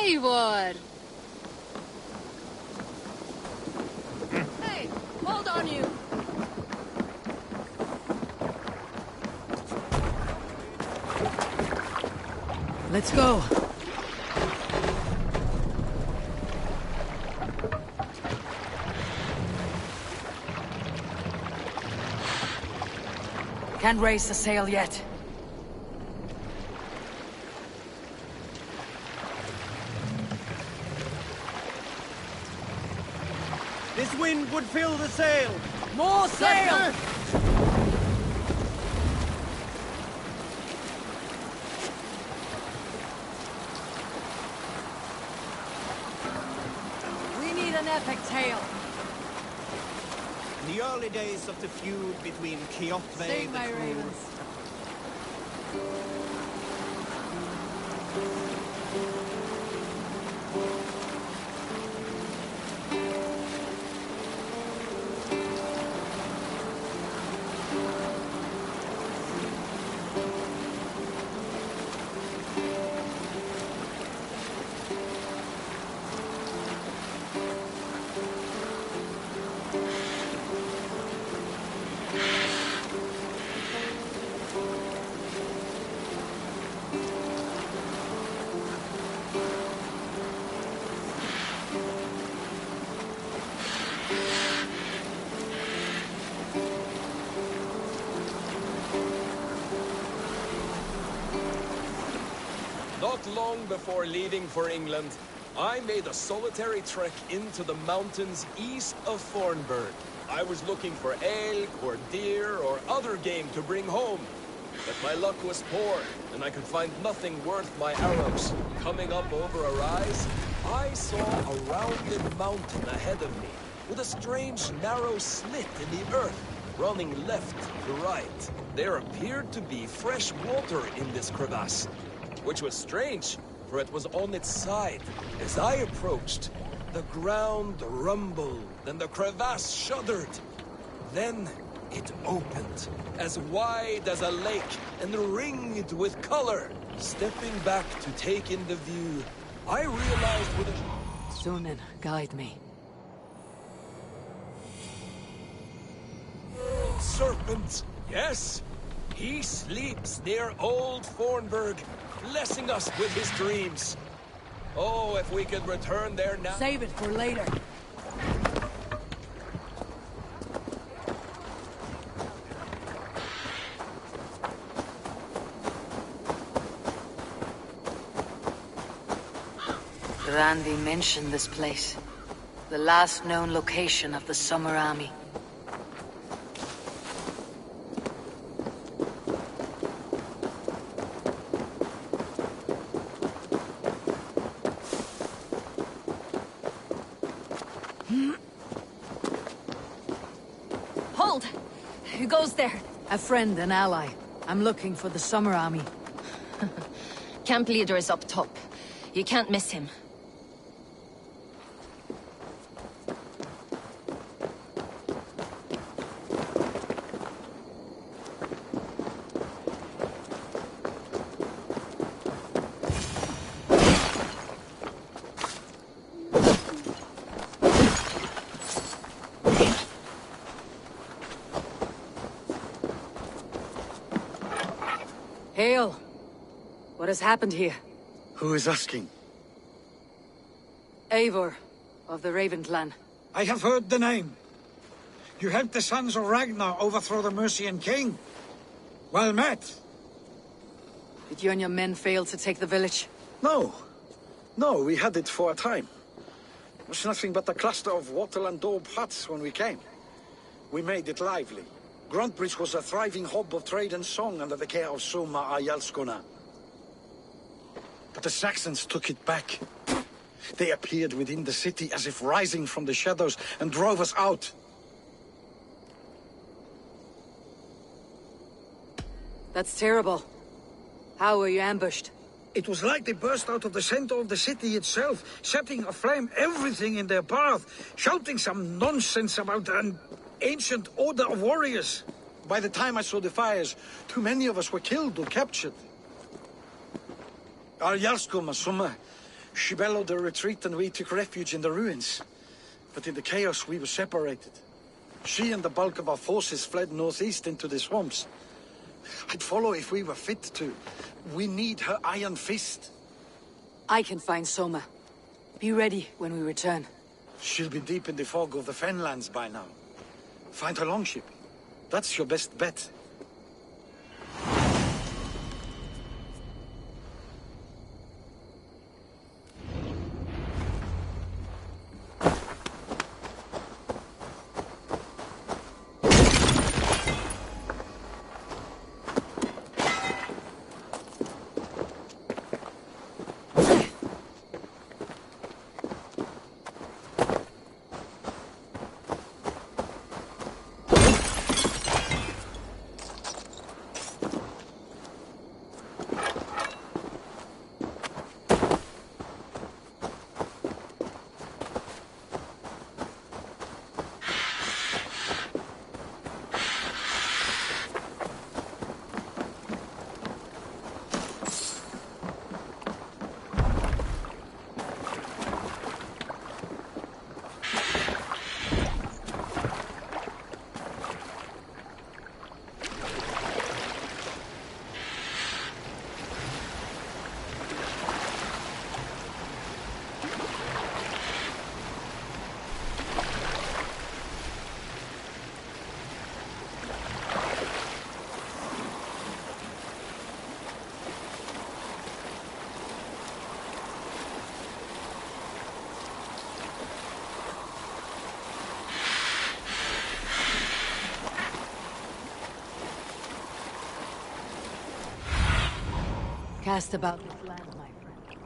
Eivor! Hey, hold on you! Let's go. Can't raise the sail yet. This wind would fill the sail! More sail! We need an epic tale. In the early days of the feud between Kjotve Sing, the my Cruel... ravens. Not long before leaving for England, I made a solitary trek into the mountains east of Thornburg. I was looking for elk or deer or other game to bring home. But my luck was poor, and I could find nothing worth my arrows. Coming up over a rise, I saw a rounded mountain ahead of me, with a strange narrow slit in the earth, running left to right. There appeared to be fresh water in this crevasse, which was strange, for it was on its side. As I approached, the ground rumbled and the crevasse shuddered. Then it opened, as wide as a lake and ringed with color. Stepping back to take in the view, I realized with a... Sunan, guide me. Serpent, yes. He sleeps near Old Thornburg, blessing us with his dreams. Oh, if we could return there now... Save it for later. Randy mentioned this place. The last known location of the Summer Army. Hold! Who goes there? A friend, an ally. I'm looking for the Summer Army. Camp leader is up top. You can't miss him. Hail! What has happened here? Who is asking? Eivor, of the Raven clan. I have heard the name. You helped the sons of Ragnar overthrow the Mercian king. Well met. Did you and your men fail to take the village? No. No, we had it for a time. It was nothing but a cluster of wattle and daub huts when we came. We made it lively. Gruntbridge was a thriving hub of trade and song under the care of Soma Ajalskona. But the Saxons took it back. They appeared within the city as if rising from the shadows and drove us out. That's terrible. How were you ambushed? It was like they burst out of the center of the city itself, setting aflame everything in their path, shouting some nonsense about an ancient order of warriors. By the time I saw the fires, too many of us were killed or captured. Ajalskona, Soma, She bellowed a retreat and we took refuge in the ruins. But in the chaos we were separated. She and the bulk of our forces fled northeast into the swamps. I'd follow if we were fit to. We need her iron fist. I can find Soma. Be ready when we return. She'll be deep in the fog of the Fenlands by now. Find her longship. That's your best bet. Cast about this land, my friend.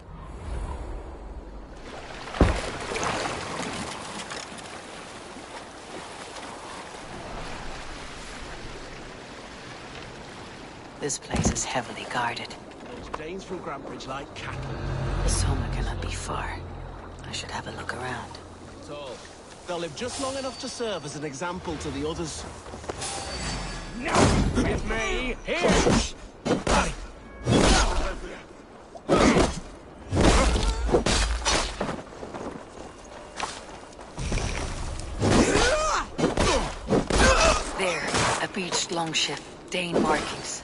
This place is heavily guarded. Those Danes from Grantbridge like cattle. Soma cannot be far. I should have a look around. So, they'll live just long enough to serve as an example to the others. No! With me! Here! There, a beached longship. Dane markings.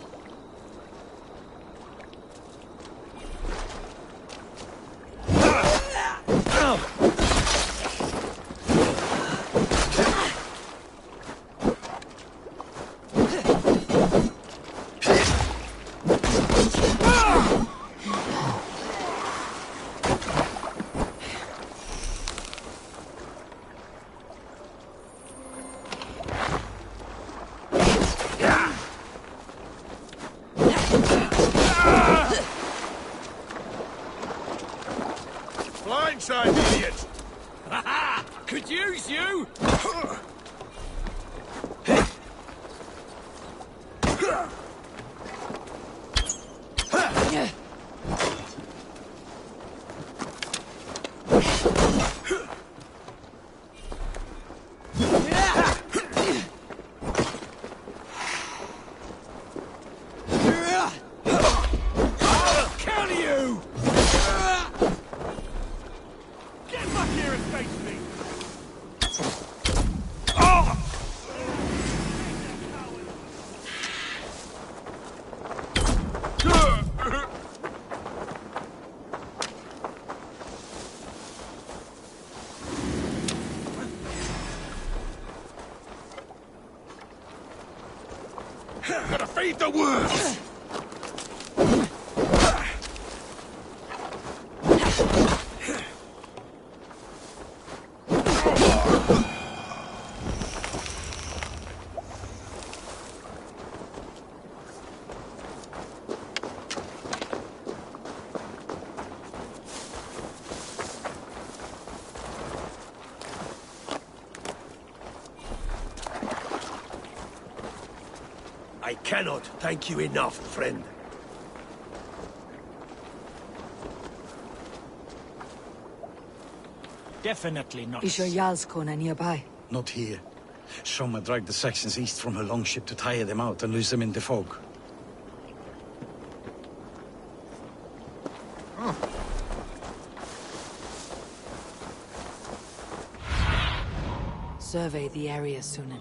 Blindside, idiot! Ha-ha! Could use you! Gotta feed the wolves! I cannot thank you enough, friend. Definitely not. Is your Jarlskona nearby? Not here. Soma dragged the Saxons east from her longship to tire them out and lose them in the fog. survey the area soon.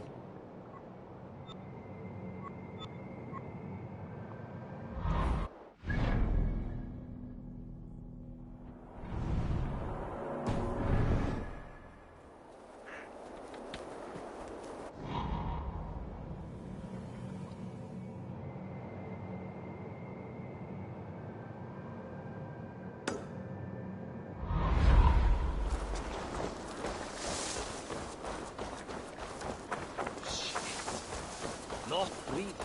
Not breathing.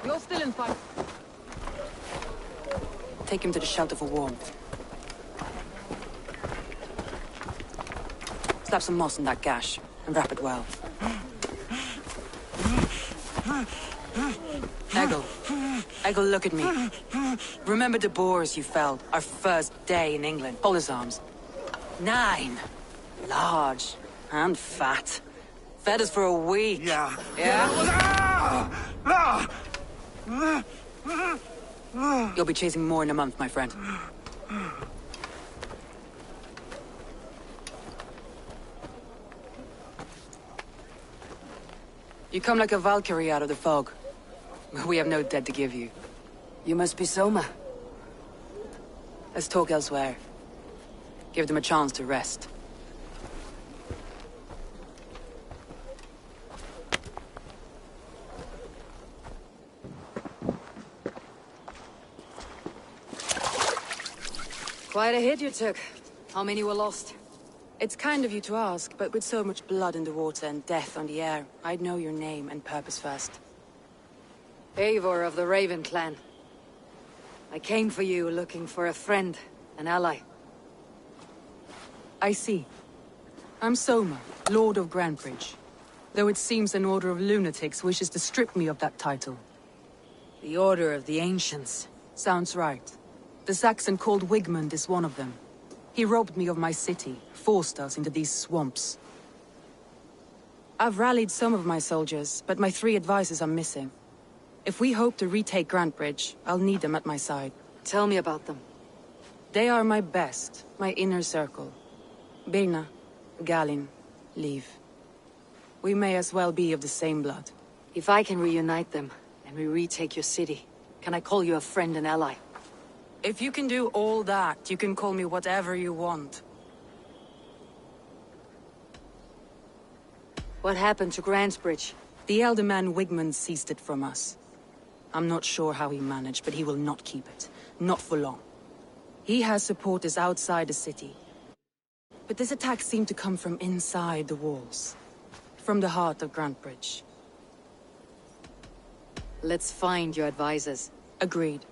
You're still in fight. Take him to the shelter for warmth. Slap some moss in that gash, and wrap it well. Eggle, look at me. Remember the boars you felled, our first day in England? Hold his arms. 9. Large and fat. Fed us for a week. Yeah. Yeah? You'll be chasing more in a month, my friend. You come like a Valkyrie out of the fog. We have no dead to give you. You must be Soma. Let's talk elsewhere. Give them a chance to rest. Quite a hit you took. How many were lost? It's kind of you to ask, but with so much blood in the water and death on the air, I'd know your name and purpose first. Eivor of the Raven clan. I came for you looking for a friend, an ally. I see. I'm Soma, Lord of Grandbridge. Though it seems an order of lunatics wishes to strip me of that title. The Order of the Ancients. Sounds right. The Saxon called Wigmund is one of them. He robbed me of my city, forced us into these swamps. I've rallied some of my soldiers, but my 3 advisors are missing. If we hope to retake Grantbridge, I'll need them at my side. Tell me about them. They are my best, my inner circle. Birna, Galin, Liv. We may as well be of the same blood. If I can reunite them, and we retake your city, can I call you a friend and ally? If you can do all that, you can call me whatever you want. What happened to Grantbridge? The elder man Wigmund seized it from us. I'm not sure how he managed, but he will not keep it. Not for long. He has supporters outside the city. But this attack seemed to come from inside the walls. From the heart of Grantbridge. Let's find your advisors. Agreed.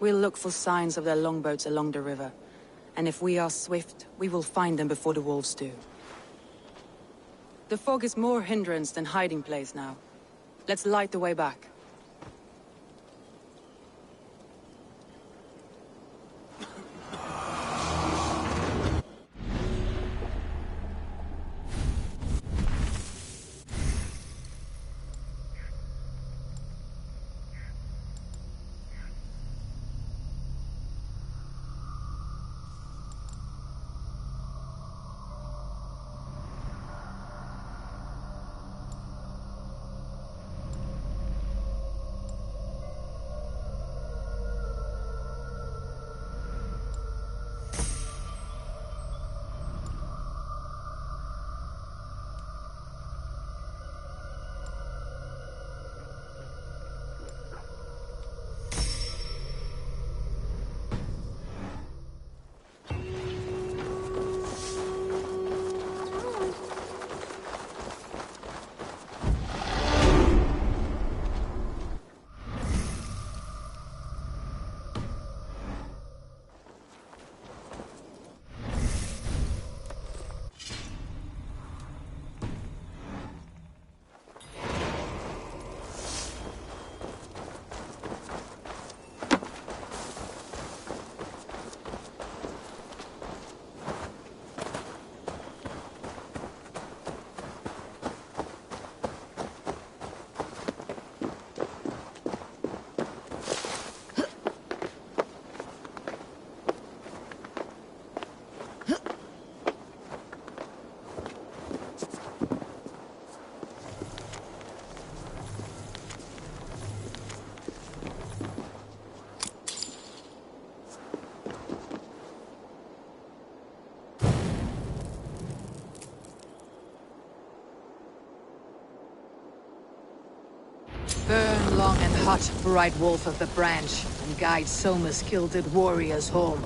We'll look for signs of their longboats along the river. And if we are swift, we will find them before the wolves do. The fog is more hindrance than hiding place now. Let's light the way back. Burn long and hot, bright wolf of the branch, and guide Soma's gilded warriors home.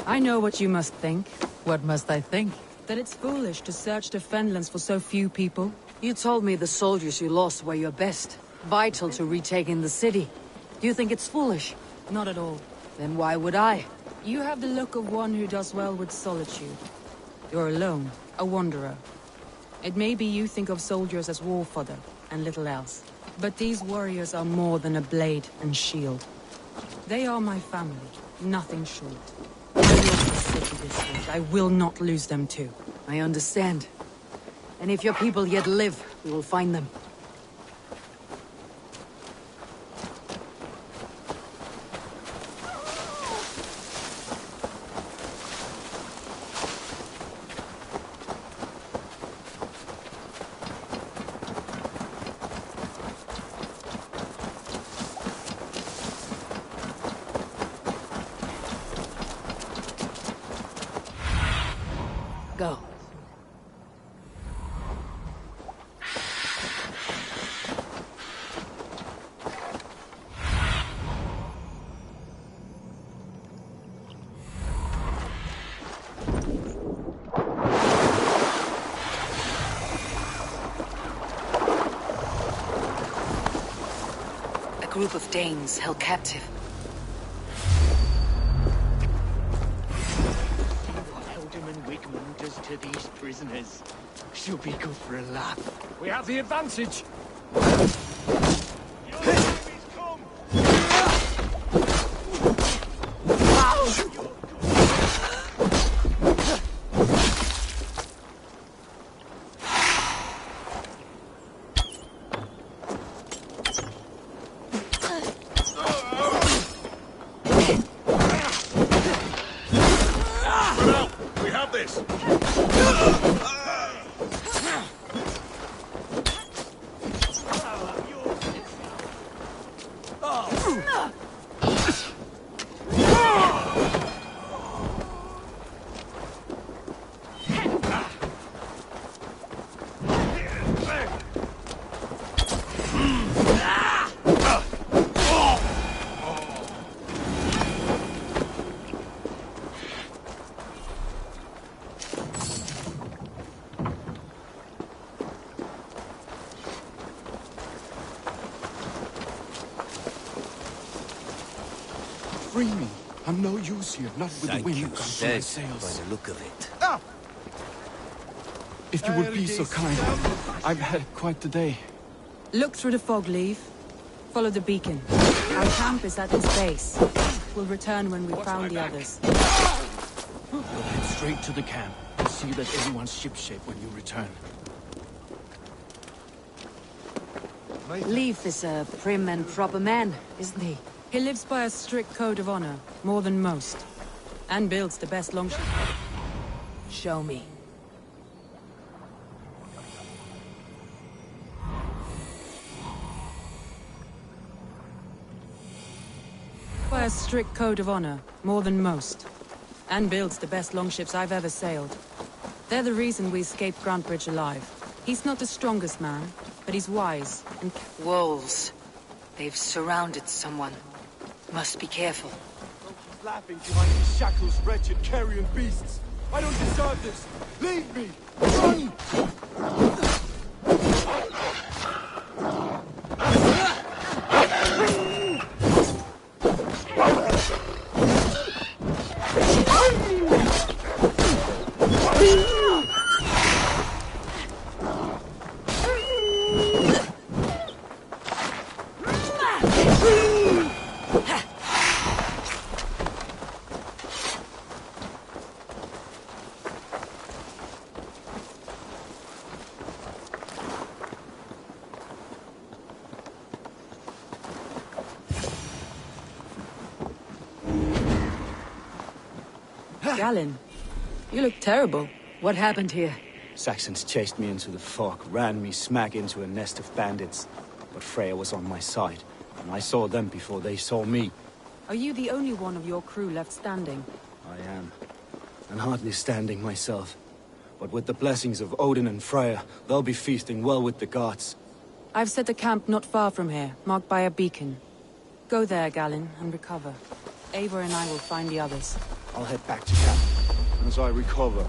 I know what you must think. What must I think? That it's foolish to search the Fenlands for so few people. You told me the soldiers you lost were your best. Vital to retaking the city. Do you think it's foolish? Not at all. Then why would I? You have the look of one who does well with solitude. You're alone, a wanderer. It may be you think of soldiers as war fodder, and little else. But these warriors are more than a blade and shield. They are my family, nothing short. I lost the city this week. I will not lose them too. I understand. And if your people yet live, we will find them. Go. A group of Danes held captive. Does to these prisoners. She'll be good for a laugh. We have the advantage. Your enemies come. We have this! Free me. I'm no use here, not with the wind that comes from my By sails. the look of it. If you would be so kind, I've had quite the day. Look through the fog, Leave. Follow the beacon. Our camp is at its base. We'll return when we found the others. We'll head straight to the camp and see that everyone's shipshape when you return. Leif is a prim and proper man, isn't he? He lives by a strict code of honor, more than most. And builds the best longship. Show me. By a strict code of honor, more than most. And builds the best longships I've ever sailed. They're the reason we escaped Grantbridge alive. He's not the strongest man, but he's wise and... Wolves. They've surrounded someone. Must be careful. Laughing behind these shackles, wretched carrion beasts. I don't deserve this. Leave me. Run! Galen, you look terrible. What happened here? Saxons chased me into the fog, ran me smack into a nest of bandits. But Freya was on my side, and I saw them before they saw me. Are you the only one of your crew left standing? I am. And hardly standing myself. But with the blessings of Odin and Freya, they'll be feasting well with the gods. I've set a camp not far from here, marked by a beacon. Go there, Galen, and recover. Eivor and I will find the others. I'll head back to camp. As I recover.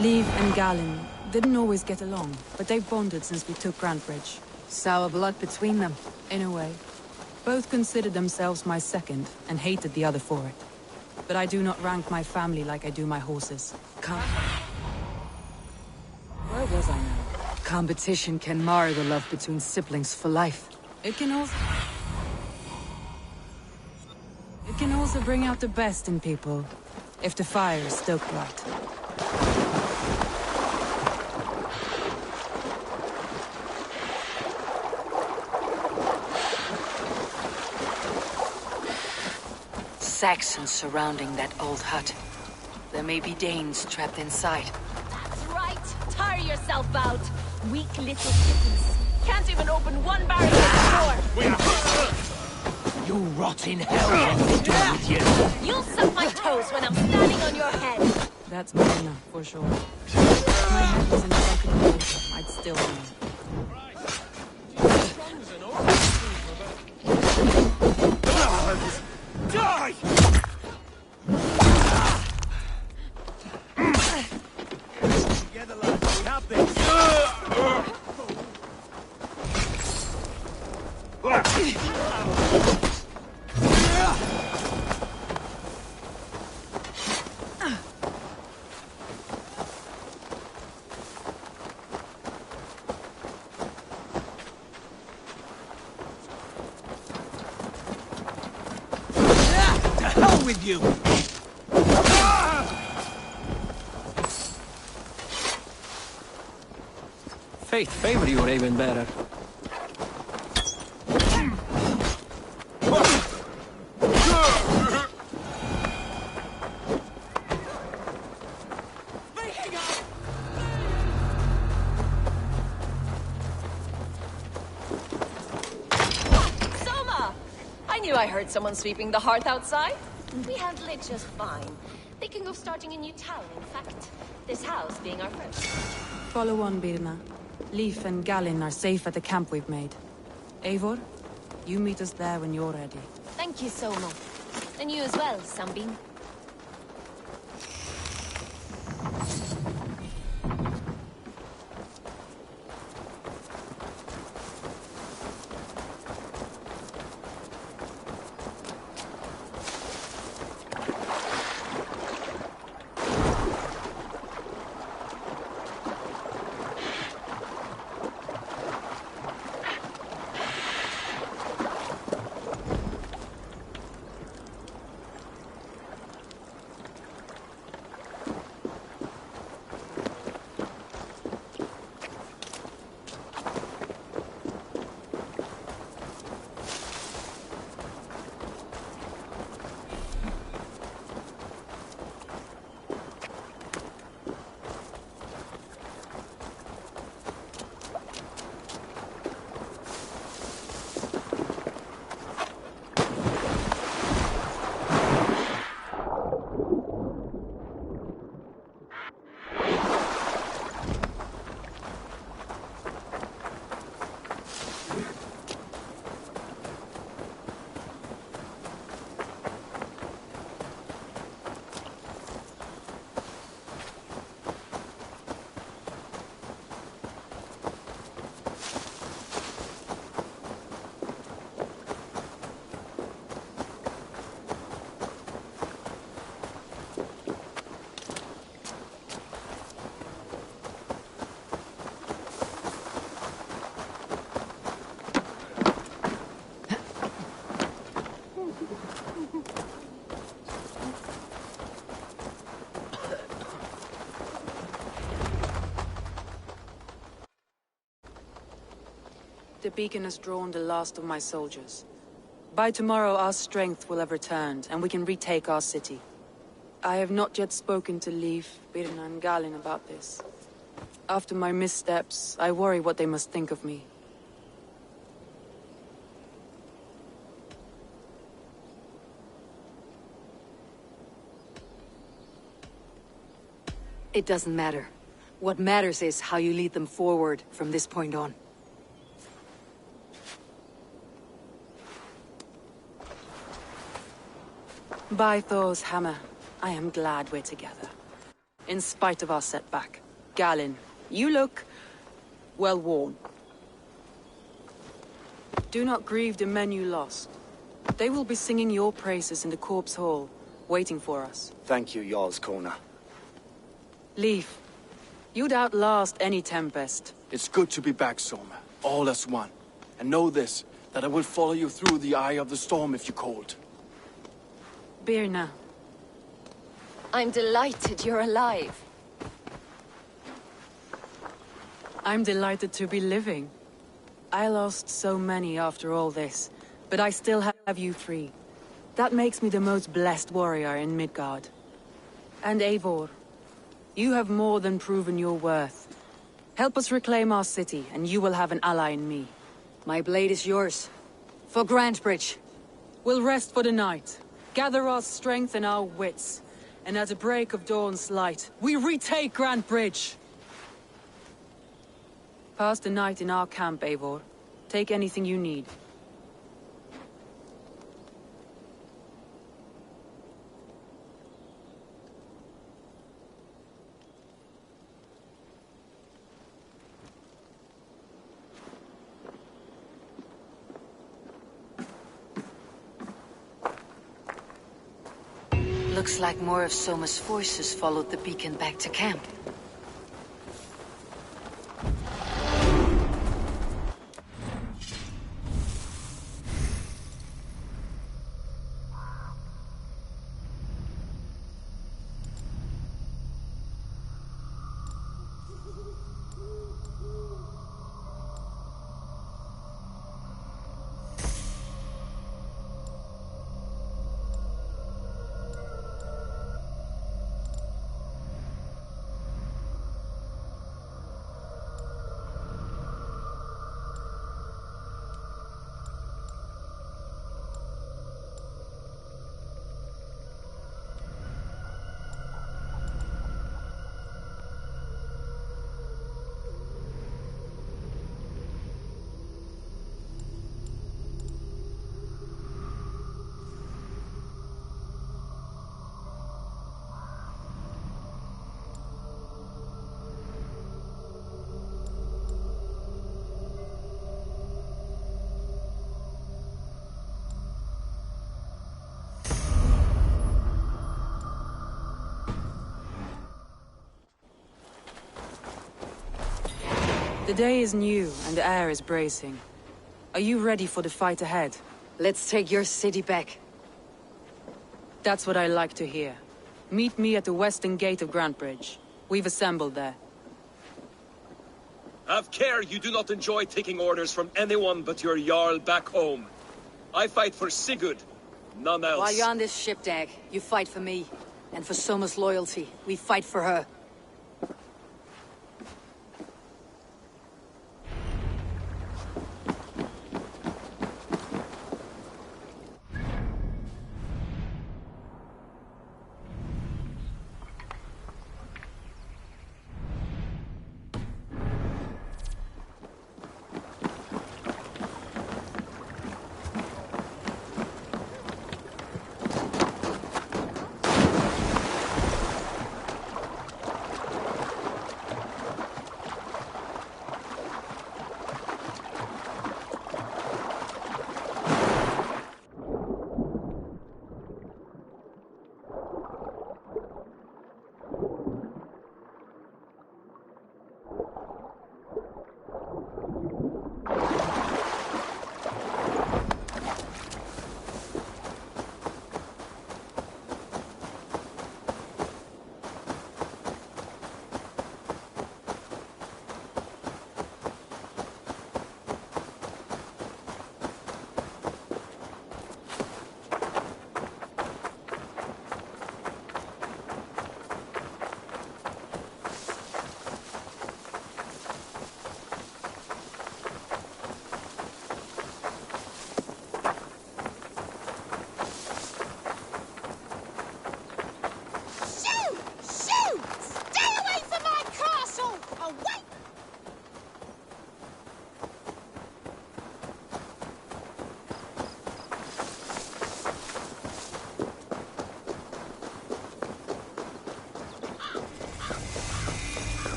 Leif and Galen didn't always get along, but they've bonded since we took Grantbridge. Sour blood between them. In a way. Both considered themselves my second, and hated the other for it. But I do not rank my family like I do my horses. Where was I now? Competition can mar the love between siblings for life. It can also bring out the best in people, if the fire is stoked right. Saxons surrounding that old hut. There may be Danes trapped inside. That's right. Tire yourself out. Weak little kittens. Can't even open one barrier door. You rot in hell when they do with you. You'll suck my toes when I'm standing on your head. That's Marina, for sure. If my head was in a bucket of water, I'd still know. Die! Together, lads. We have this. To hell with you! Fate favor you, Raven Bearer. Soma! I knew I heard someone sweeping the hearth outside. We handle it just fine. Thinking of starting a new town, in fact. This house being our first. Follow on, Birna. Leif and Galen are safe at the camp we've made. Eivor, you meet us there when you're ready. Thank you, Soma. And you as well, Sunbeam. the beacon has drawn the last of my soldiers. By tomorrow our strength will have returned, and we can retake our city. I have not yet spoken to Leif, Birna and Galin about this. After my missteps, I worry what they must think of me. It doesn't matter. What matters is how you lead them forward from this point on. By Thor's hammer, I am glad we're together. In spite of our setback. Galin, you look well worn. Do not grieve the men you lost. They will be singing your praises in the Corpse Hall, waiting for us. Thank you, Jarl's Kona. Leif, you'd outlast any tempest. It's good to be back, Soma. All as one. And know this, that I will follow you through the eye of the storm if you're cold. Birna. I'm delighted you're alive. I'm delighted to be living. I lost so many after all this, but I still have you three. That makes me the most blessed warrior in Midgard. And Eivor, you have more than proven your worth. Help us reclaim our city, and you will have an ally in me. My blade is yours. For Grantebridge. We'll rest for the night, gather our strength and our wits, and at the break of dawn's light, we retake Grantebridge! Pass the night in our camp, Eivor. Take anything you need. Looks like more of Soma's forces followed the beacon back to camp. The day is new, and the air is bracing. Are you ready for the fight ahead? Let's take your city back. That's what I like to hear. Meet me at the western gate of Grantebridge. We've assembled there. Have care you do not enjoy taking orders from anyone but your Jarl back home. I fight for Sigurd, none else. While you're on this ship, Dag, you fight for me. And for Soma's loyalty, we fight for her.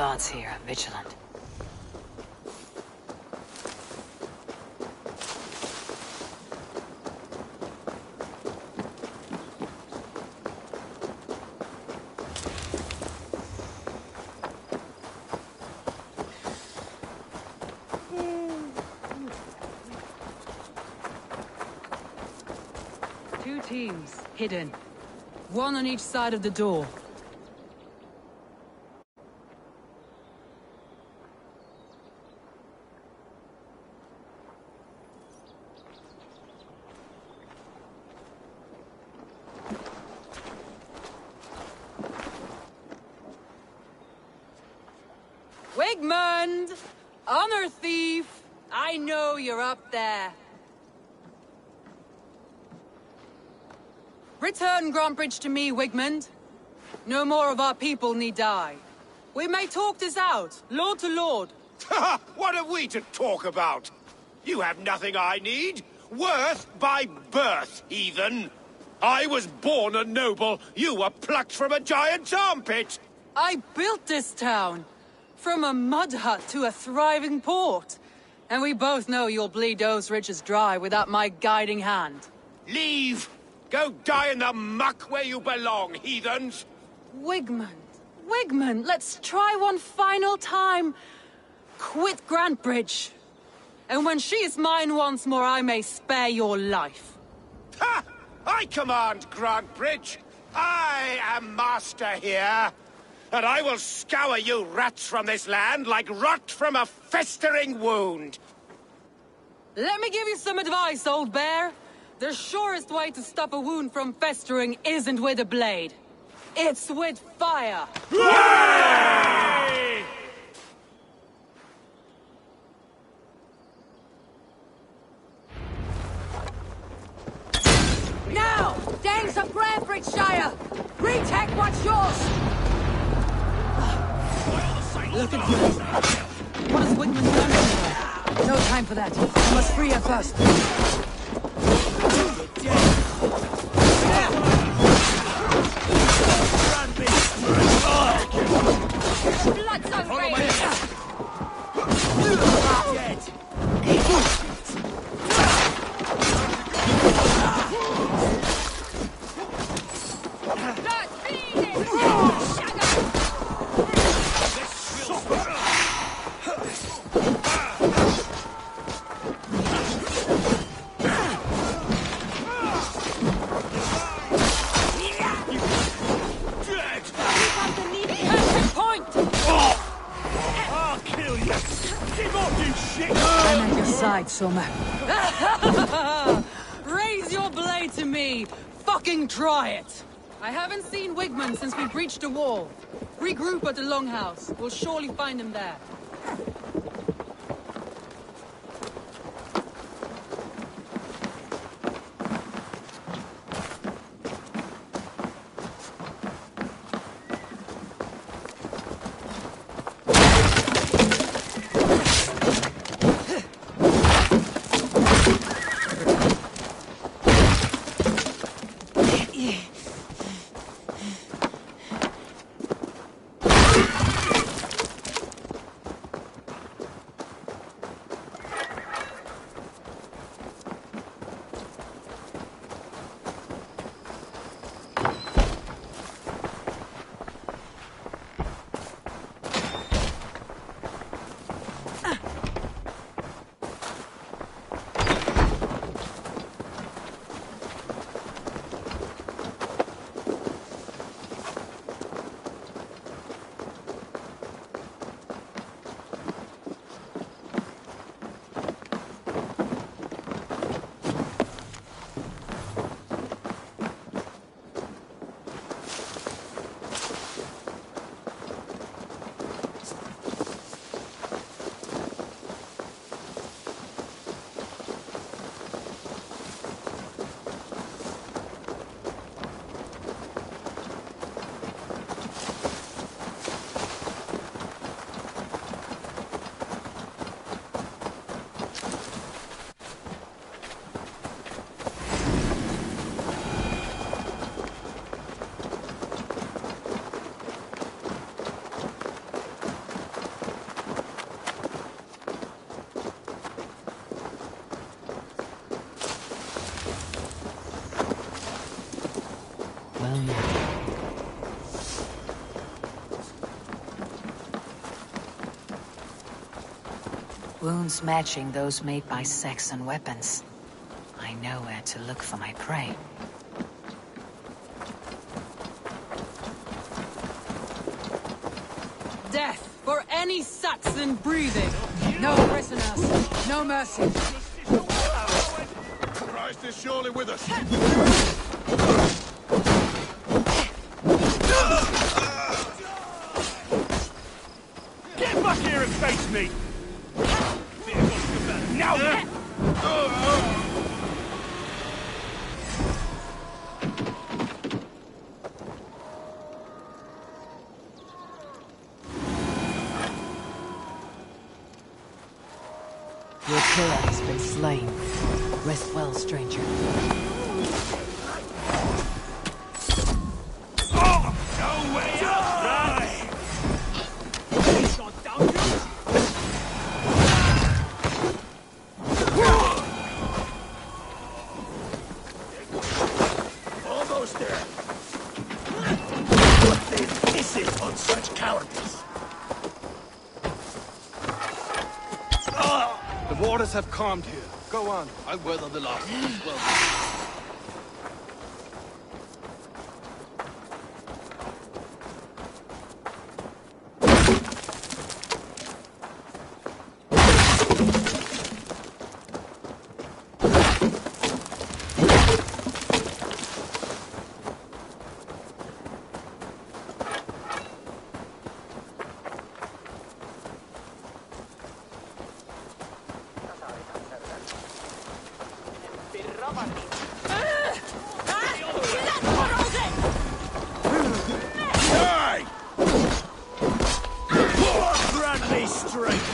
guards here are vigilant. Two teams, hidden. One on each side of the door. Wigmund! Honor thief! I know you're up there. Return Grantbridge to me, Wigmund. No more of our people need die. We may talk this out, lord to lord. What are we to talk about? You have nothing I need. Worth by birth, heathen. I was born a noble. You were plucked from a giant's armpit. I built this town. From a mud hut to a thriving port. And we both know you'll bleed those riches dry without my guiding hand. Leave! Go die in the muck where you belong, heathens! Wigmund, let's try one final time. Quit Grantbridge. And when she is mine once more, I may spare your life. Ha! I command Grantbridge. I am master here. And I will scour you rats from this land like rot from a festering wound. Let me give you some advice, old bear. The surest way to stop a wound from festering isn't with a blade. It's with fire. Hooray! Now! Danes of Grantbridgeshire! Retake what's yours! Look at this. What has Wigmund done? No time for that. I must free her first. Blood's on Soma. Raise your blade to me! Fucking try it! I haven't seen Wigmund since we breached the wall. Regroup at the Longhouse. We'll surely find him there. Wounds matching those made by Saxon weapons. I know where to look for my prey. Death for any Saxon breathing! No prisoners, no mercy. Christ is surely with us. Get back here and face me! Now! Your killer has been slain. Rest well, stranger. No way out! Shot down you! Almost there. What this is on such cowardice? The waters have calmed here. Go on. I'll weather the loss. Well, Die! Grant me strength.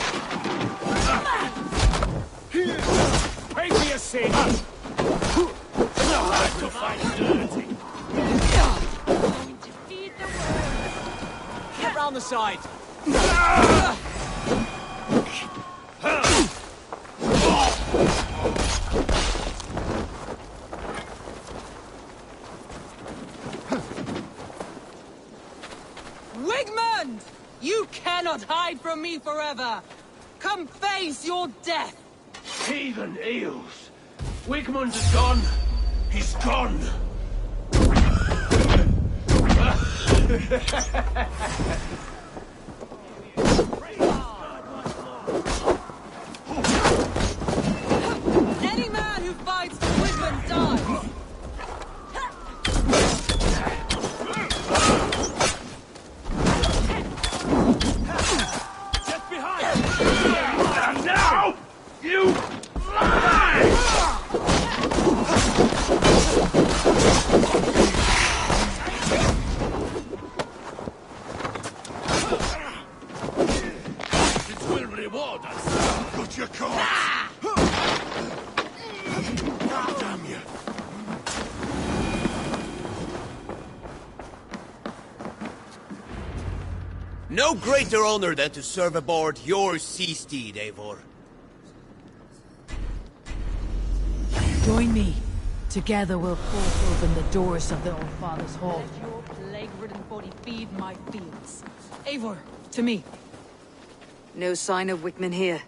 pay for your sins! No hard to fight dirty. Get round the side! Wigmund! You cannot hide from me forever! Come face your death! Heathen eels. Wigmund is gone. He's gone. Any man who fights for Wigmund dies! Get behind! And now, you lie! It will reward us. Got your cause. Damn you. No greater honor than to serve aboard your sea steed, Eivor. Join me. Together we'll force open the doors of the Old Father's Hall. Let your plague-ridden body feed my fields. Eivor, to me. No sign of Wickman here.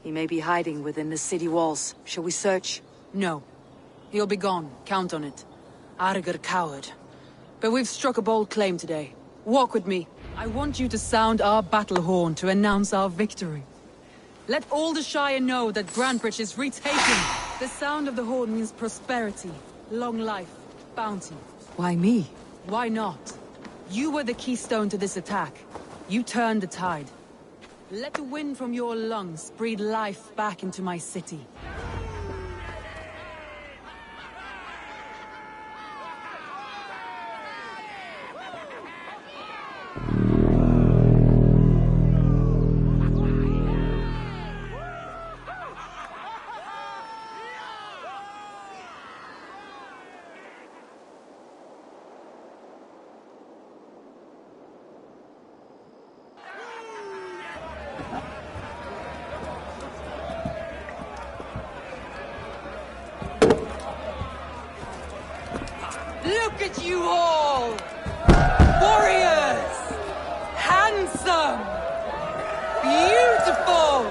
He may be hiding within the city walls. Shall we search? No. He'll be gone. Count on it. Arger coward. But we've struck a bold claim today. Walk with me. I want you to sound our battle horn to announce our victory. Let all the Shire know that Grantbridge is retaken. The sound of the horn means prosperity, long life, bounty. Why me? Why not? You were the keystone to this attack. You turned the tide. Let the wind from your lungs breathe life back into my city. Look at you all! Warriors! Handsome! Beautiful!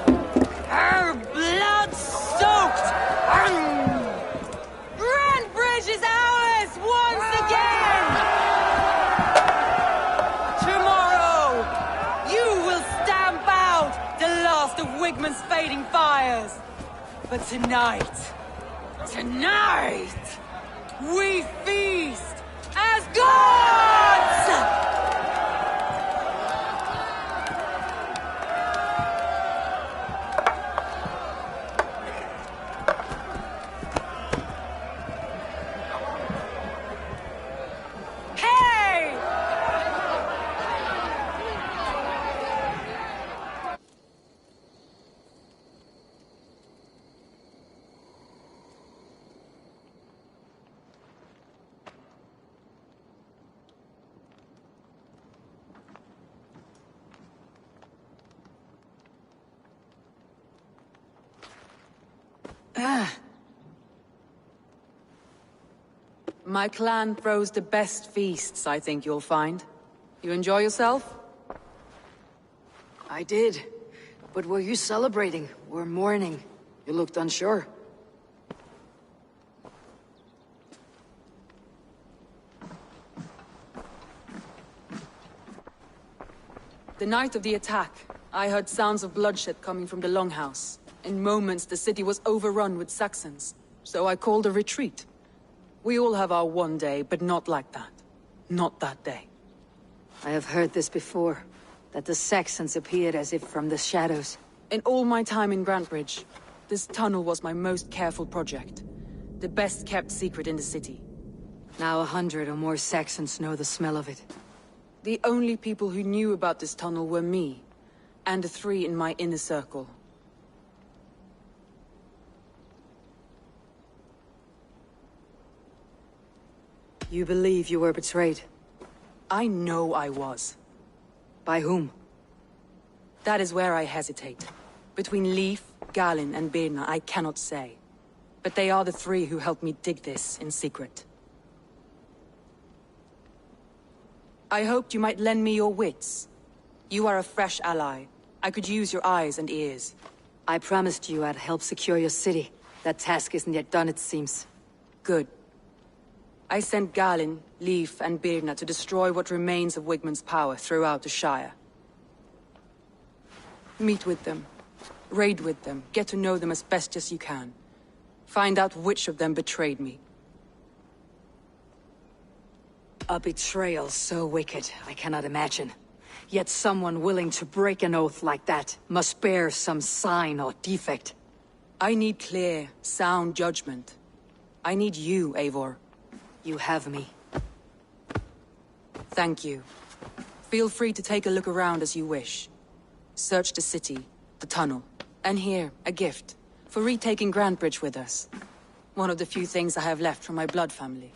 Wigman's fading fires. But tonight, we feast as gods! My clan throws the best feasts, I think you'll find. You enjoy yourself? I did. But were you celebrating or mourning? You looked unsure. The night of the attack, I heard sounds of bloodshed coming from the Longhouse. In moments, the city was overrun with Saxons, so I called a retreat. We all have our one day, but not like that. Not that day. I have heard this before, that the Saxons appeared as if from the shadows. In all my time in Grantbridge, this tunnel was my most careful project. The best kept secret in the city. Now 100 or more Saxons know the smell of it. The only people who knew about this tunnel were me, and the 3 in my inner circle. You believe you were betrayed? I know I was. By whom? That is where I hesitate. Between Leif, Galin, and Birna, I cannot say. But they are the 3 who helped me dig this in secret. I hoped you might lend me your wits. You are a fresh ally. I could use your eyes and ears. I promised you I'd help secure your city. That task isn't yet done, it seems. Good. I sent Galin, Leif, and Birna to destroy what remains of Wigman's power throughout the Shire. Meet with them. Raid with them. Get to know them as best as you can. Find out which of them betrayed me. A betrayal so wicked, I cannot imagine. Yet someone willing to break an oath like that must bear some sign or defect. I need clear, sound judgment. I need you, Eivor. You have me. Thank you. Feel free to take a look around as you wish. Search the city, the tunnel, and here, a gift, for retaking Grantbridge with us. One of the few things I have left from my blood family.